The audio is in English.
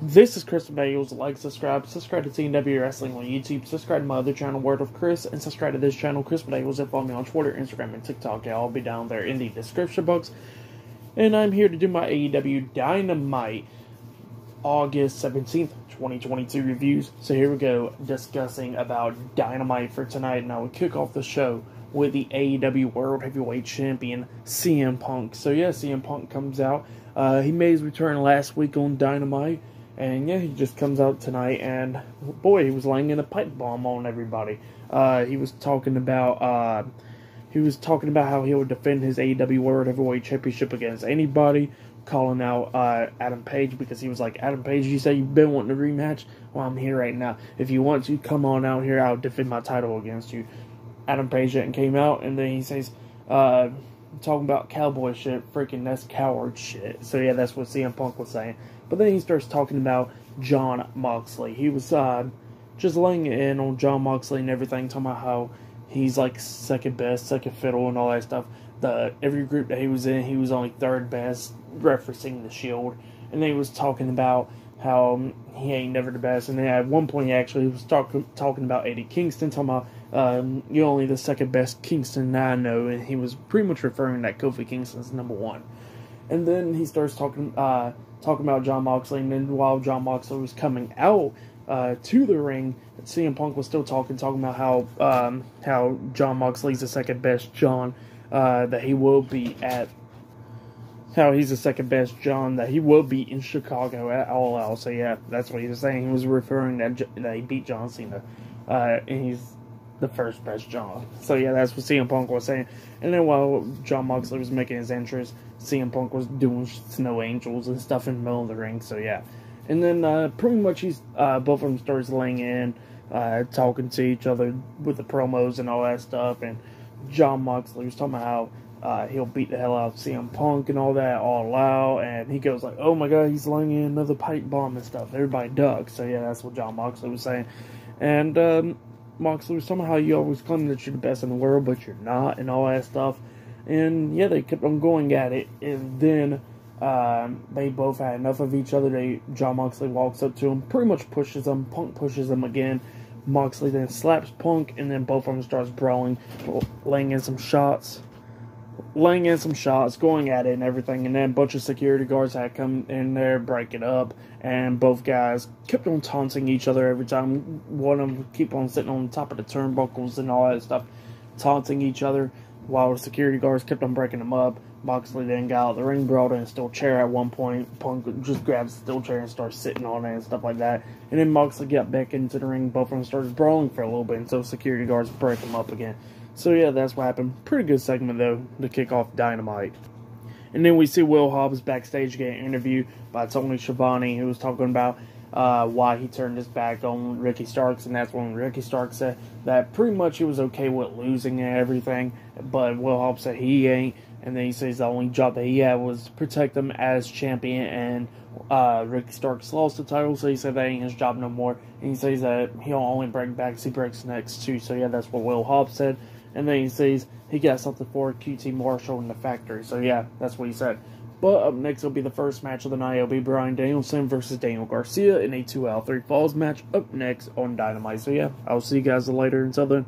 This is Chris Bagels. Like, subscribe to TNW Wrestling on YouTube, subscribe to my other channel, Word of Chris, and subscribe to this channel, Chris Bagels, and follow me on Twitter, Instagram, and TikTok. I'll be down there in the description box. And I'm here to do my AEW Dynamite August 17th, 2022 reviews. So here we go, discussing about Dynamite for tonight. And I will kick off the show with the AEW World Heavyweight Champion, CM Punk. So yeah, CM Punk comes out. He made his return last week on Dynamite. And yeah, he just comes out tonight, and boy, he was laying in a pipe bomb on everybody. He was talking about how he would defend his AEW World Heavyweight Championship against anybody, calling out Adam Page, because he was like, Adam Page, you say you've been wanting a rematch? Well, I'm here right now. If you want to, come on out here. I'll defend my title against you. Adam Page then came out, and then he says, talking about cowboy shit, freaking that's coward shit. So yeah, that's what CM Punk was saying. But then he starts talking about Jon Moxley. He was just laying it in on Jon Moxley and everything, talking about how he's like second best, second fiddle, and all that stuff. Every group that he was in, he was only third best, referencing the Shield. And then he was talking about how he ain't never the best. And then at one point, he actually was talking about Eddie Kingston, talking about you're only the second best Kingston that I know. And he was pretty much referring that Kofi Kingston's #1. And then he starts talking about Jon Moxley, and then while Jon Moxley was coming out to the ring, CM Punk was still talking about how Jon Moxley's the second best John that he will be at. How he's the second best John that he will be in Chicago at All Out. So yeah, that's what he was saying. He was referring that he beat John Cena, and he's the first best John. So yeah, that's what CM Punk was saying. And then while Jon Moxley was making his entrance, CM Punk was doing snow angels and stuff in the middle of the ring. So yeah, and then pretty much both of them starts laying in, talking to each other with the promos and all that stuff. And Jon Moxley was talking about how he'll beat the hell out of CM Punk and all that, all out. And he goes like, "Oh my God, he's laying in another pipe bomb and stuff." Everybody ducks. So yeah, that's what Jon Moxley was saying. And Moxley was talking about how you always claim that you're the best in the world, but you're not, and all that stuff. And yeah, they kept on going at it. And then they both had enough of each other. Jon Moxley walks up to him, pretty much pushes him. Punk pushes him again. Moxley then slaps Punk, and then both of them starts brawling, laying in some shots, going at it and everything. And then a bunch of security guards had come in there, break it up, and both guys kept on taunting each other every time. One of them would keep on sitting on top of the turnbuckles and all that stuff, taunting each other, while the security guards kept on breaking them up. Moxley then got out of the ring, brought in a steel chair at one point. Punk just grabs the steel chair and starts sitting on it and stuff like that. And then Moxley got back into the ring. Both of them started brawling for a little bit, and so security guards break them up again. So yeah, that's what happened. Pretty good segment though to kick off Dynamite. And then we see Will Hobbs backstage getting interviewed by Tony Schiavone, who was talking about why he turned his back on Ricky Starks, and that's when Ricky Starks said that pretty much he was okay with losing and everything, but Will Hobbs said he ain't. And then he says the only job that he had was to protect him as champion, and Ricky Starks lost the title, so he said that ain't his job no more. And he says that he'll only break backs, he breaks necks too. So yeah, that's what Will Hobbs said. And then he says he got something for QT Marshall in the factory. So yeah, that's what he said. But up next will be the first match of the night. It'll be Bryan Danielson versus Daniel Garcia in a 2 out of 3 falls match up next on Dynamite. So yeah, I'll see you guys later. Until then.